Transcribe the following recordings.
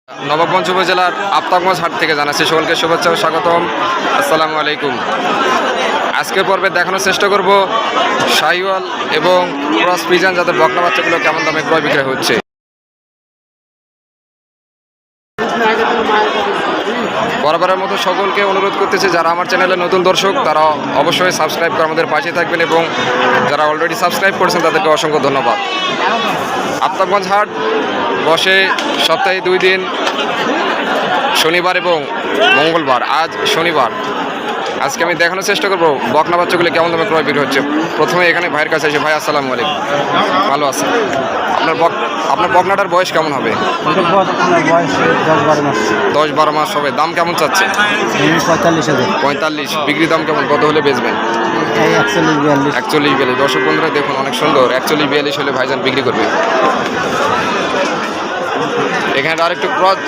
নবাবগঞ্জ উপজেলার আফতাবগঞ্জ হাট থেকে জানাচ্ছি সকলকে শুভেচ্ছা ও স্বাগতম। আসসালামু আলাইকুম। আজকের পর্বে দেখানোর চেষ্টা করব শাহিওয়াল এবং ক্রস ফ্রিজিয়ান যাদের বকনা বাচ্চাগুলো কেমন দামে ক্রয় বিক্রয় হচ্ছে। বরাবরের মতো সকলকে অনুরোধ করতেছি, যারা আমার চ্যানেলে নতুন দর্শক তারা অবশ্যই সাবস্ক্রাইব করে আমাদের পাশে থাকবেন এবং যারা অলরেডি সাবস্ক্রাইব করেছেন তাদেরকে অসংখ্য ধন্যবাদ। আফতাবগঞ্জ হাট বসে সপ্তাহে 2 দিন, শনিবার এবং মঙ্গলবার। আজ শনিবার। আজকে আমি দেখানোর চেষ্টা করবো বকনা বাচ্চাগুলো কেমন দামে ক্রয় বিক্রি হচ্ছে। প্রথমে এখানে ভাইয়ের কাছে এসে, ভাই আসসালামু আলাইকুম, ভালো আছেন? আপনার বকনাটার বয়স কেমন হবে? 10-12 মাস হবে। দাম কেমন চাচ্ছে? 45,000। বিক্রি দাম কেমন, কত হলে বেচবেন? 41-42। দর্শক বন্ধুরা দেখুন, অনেক সুন্দর। 41-42 হলে ভাইজান বিক্রি করবে। এখানে আরেকটু ক্রস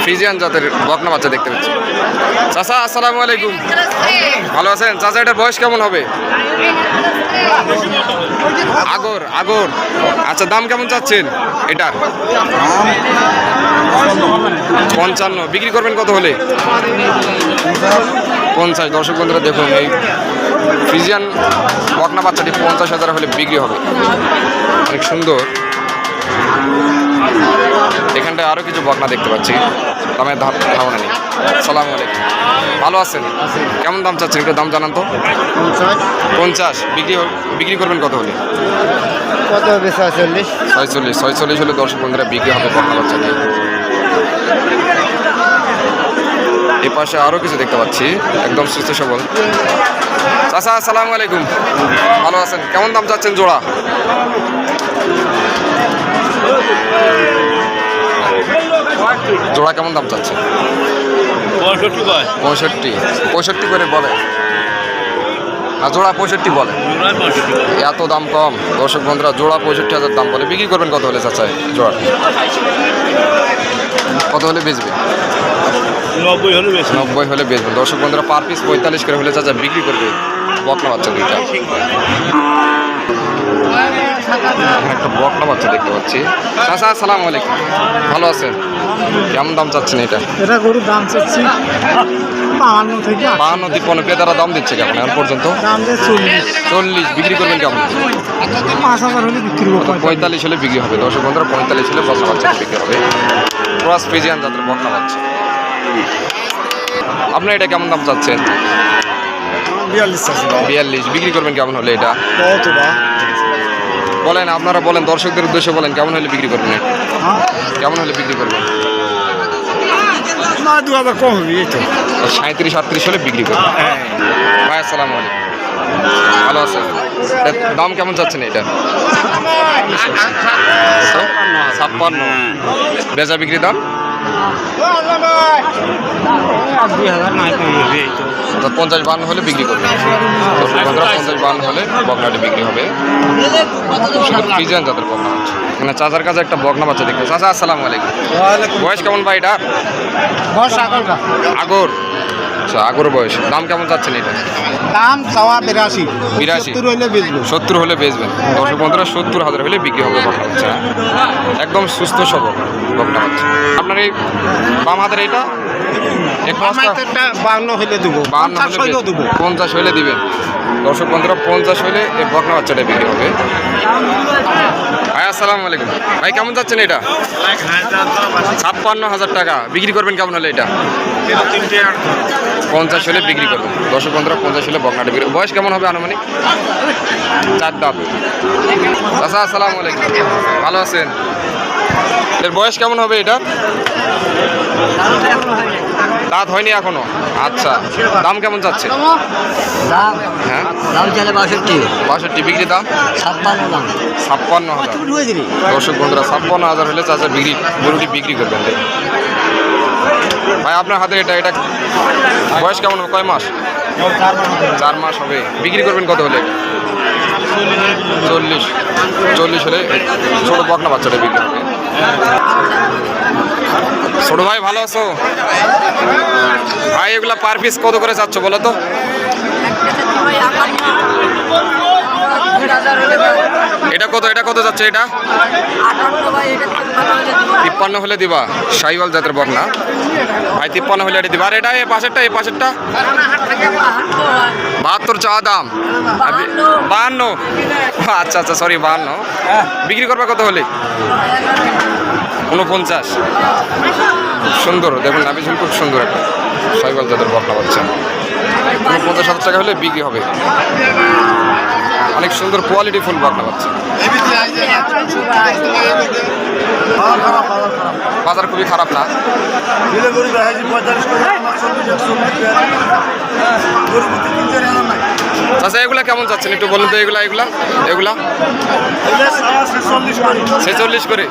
ফ্রিজিয়ান জাতের বকনা বাচ্চা দেখতে পাচ্ছি। চাচা আসসালামু আলাইকুম, ভালো আছেন? চাচা এটার বয়স কেমন হবে? আগর। আচ্ছা, দাম কেমন চাচ্ছেন এটার? 55। বিক্রি করবেন কত হলে? 50। দর্শক বন্ধুরা দেখুন, এই ফ্রিজিয়ান বকনা বাচ্চাটি 50,000 হলে বিক্রি হবে। অনেক সুন্দর। এখানটায় আরও কিছু বকনা দেখতে পাচ্ছি, দামের ধারণা নেই। সালামু আলাইকুম, ভালো আছেন? কেমন দাম চাচ্ছেন, একটু দাম জানান তো। 50। বিক্রি করবেন কত হলে? 46 হলে দর্শক বন্ধুরা বিক্রি হবে বকনা বাচ্চাটি। এ পাশে আরও কিছু দেখতে পাচ্ছি, একদম সুস্থ সবল। চাচা আসসালামু আলাইকুম, ভালো আছেন? কেমন দাম চাচ্ছেন জোড়া? জোড়া কেমন দাম চাচ্ছে? 65 করে বলে, আর জোড়া 65 বলে। এত দাম কম দর্শক বন্ধুরা, জোড়া 65,000 দাম বলে। বিক্রি করবেন কত হলে চাচা জোড়া? কত হলে বেচবে? 90 হলে বেচবেন। দর্শক বন্ধুরা পার পিস 45 করে হলে চাচা বিক্রি করবে বকনা বাচ্চা দুইটা। একটা বকনা বাচ্চা দেখতে পাচ্ছি। চাচা আসসালামু আলাইকুম, ভালো আছেন? কেমন দাম চাচ্ছেন এটা? গরুর দাম চাচ্ছি 52-53। ক্রেতারা দাম দিচ্ছে কেমন এখন পর্যন্ত? 40। বিক্রি করবেন কেমন? 5,000 হলে বিক্রি করবো। 45 হলে বিক্রি হবে। দর্শক বন্ধুরা 45 হলে বকনা বাচ্চা বিক্রি হবে। ক্রস ফ্রিজিয়ান যাদের বকনা বাচ্চা। আপনার এটা কেমন দাম চাচ্ছেন? 42। বিক্রি করবেন কেমন হলে এটা? বলেন, আপনারা বলেন, দর্শকদের উদ্দেশ্যে বলেন, কেমন হলে বিক্রি করবেন? কেমন হলে বিক্রি করবেন? 2,000 কম হবে। 37-38 হলে বিক্রি করবেন। ভাই আসসালামু আলাইকুম, ভালো আছেন? দাম কেমন চাচ্ছেন এটা? 56। বেচা বিক্রি দাম 50-52 হলে বিক্রি করবে। 50-52 হলে বকনাটি বিক্রি হবে। ফ্রিজিয়ান জাতের বকনা বাচ্চা। মানে চাচার কাছে একটা বকনা বাচ্চা দেখতে। চাচা আসসালামু আলাইকুম, বয়স কেমন ভাই এটা? আগর। আচ্ছা, আগর বয়স। দাম কেমন চাচ্ছেন এটা? দাম চাওয়া 82। 70 হলে বেচবেন। দর্শক বন্ধুরা 70,000 হলে বিক্রি হবে বকনা বাচ্চা। একদম সুস্থ সবল বকনা বাচ্চা। আপনার এই বাম হাতের এটা 52 হলে দেবো, 50 হলে দিবেন। দর্শক বন্ধুরা 50 হলে এই বকনা বাচ্চাটা বিক্রি হবে। ভাই আসসালামু আলাইকুম, ভাই কেমন যাচ্ছেন এটা? 56,000 টাকা। বিক্রি করবেন কেমন হলে এটা? 50 হলে বিক্রি করবেন। দর্শক বন্ধুরা 50 হলে বকনাটা বিক্রি। বয়স কেমন হবে আনুমানিক? 4 দাঁত। চাচা আসসালামু আলাইকুম, ভালো আছেন? এর বয়স কেমন হবে এটা? দাঁত হয়নি এখনো। আচ্ছা, দাম কেমন যাচ্ছে? হ্যাঁ, দাম চাইলে 62। বিক্রি দাম 56,000। দর্শক বন্ধুরা 56,000 হলে চাচা গরুটি বিক্রি করবেন। ভাই আপনার হাতে এটা বয়স কেমন হবে? কয় মাস? 4 মাস হবে। বিক্রি করবেন কত হলে? 40 হলে ছোট বকনা বাচ্চাটা বিক্রি হবে। ছোট ভাই ভালো আছো ভাই? এগুলা পার পিস কত করে চাচ্ছ বলো তো? এটা কত যাচ্ছে এটা? 53 হলে দিবা। শাহিওয়াল জাতের বকনা ভাই, 53 হলে এটা দিবা। আর এটা এই পাশেরটা 72 চাওয়া দাম, 52। আচ্ছা সরি, 52। বিক্রি করবা কত হলে? 49। খুব সুন্দর, দেখুন নাভি ঝুল খুব সুন্দর একটা শাহিওয়াল জাতের বকনা বাচ্চা। 49,000 টাকা হলে বিক্রি হবে। অনেক সুন্দর কোয়ালিটি ফুল বকনা বাচ্চা। বাজার খুবই খারাপ না? আচ্ছা, এগুলা কেমন যাচ্ছেন একটু বলুন তো? এগুলা 46 করে,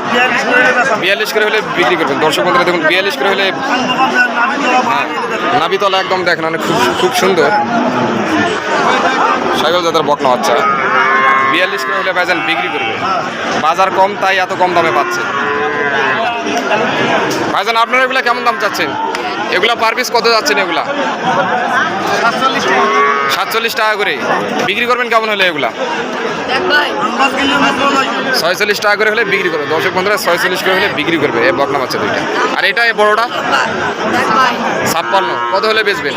42 করে হলে বিক্রি করবেন। দর্শক বন্ধুরা দেখুন, 42 করে হলে নাভিতলা একদম দেখেন, অনেক খুব সুন্দর শাহিওয়াল জাতের বকনা বাচ্চা। 42 করে হলে ভাইজান বিক্রি করবে। বাজার কম, তাই এত কম দামে পাচ্ছে ভাইজান। আপনারা এগুলা কেমন দাম চাচ্ছেন? এগুলা পার পিস কত যাচ্ছেন? এগুলা 47 টাকা করে বিক্রি করবেন। কেমন হলে এগুলা? 46 টাকা করে হলে বিক্রি করবে। দর্শক বন্ধুরা 46 করে হলে বিক্রি করবে এই বকনা বাচ্চা দুইটা। আর এটা এই বড়টা 56, কত হলে বেচবেন?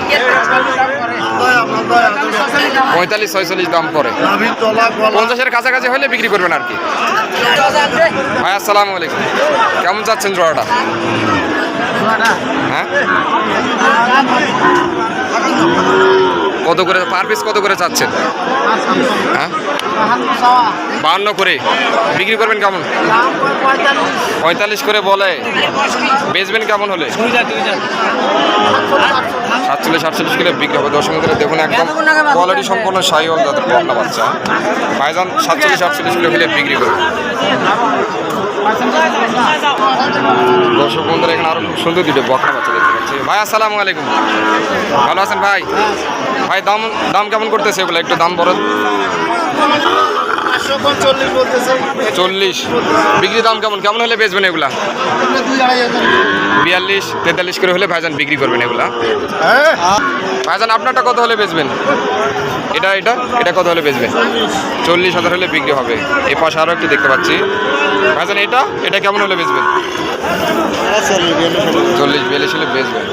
45-46 দাম পরে। 50-এর কাছাকাছি হলে বিক্রি করবেন আর কি। ভাই আসসালামু আলাইকুম, কেমন যাচ্ছেন জোড়াটা? হ্যাঁ, কত করে পার পিস কত করে চাচ্ছেন? হ্যাঁ, 52 করে বিক্রি করবেন। কেমন? 45 করে বলে, বেচবেন কেমন হলে? 47-48 করে বিক্রি হবে। দর্শক বন্ধুরা দেখুন, একদম কোয়ালিটি সম্পন্ন শাহিওয়াল জাতের বকনা বাচ্চা ভাইজান 47-48 করে হলে বিক্রি করবে। দর্শক বন্ধুরা এখানে আরো খুব সুন্দর দুটো বকনা বাচ্চা দেখতে পাচ্ছি। ভাই আসসালামু আলাইকুম, ভালো আছেন ভাই? ভাই দাম কেমন করতেছে এগুলো? একটু দাম বলেন। 40 বিক্রি দাম কেমন হলে বেচবেন এগুলা? 42-43 করে হলে ভাইজান বিক্রি করবেন এগুলা। ভাইজান আপনারটা কত হলে বেচবেন? এটা কত হলে বেচবেন? 40,000 হলে বিক্রি হবে। এই পাশে আরও একটু দেখতে পাচ্ছি ভাইজান, এটা কেমন হলে বেচবেন? 40-42 হলে বেচবেন।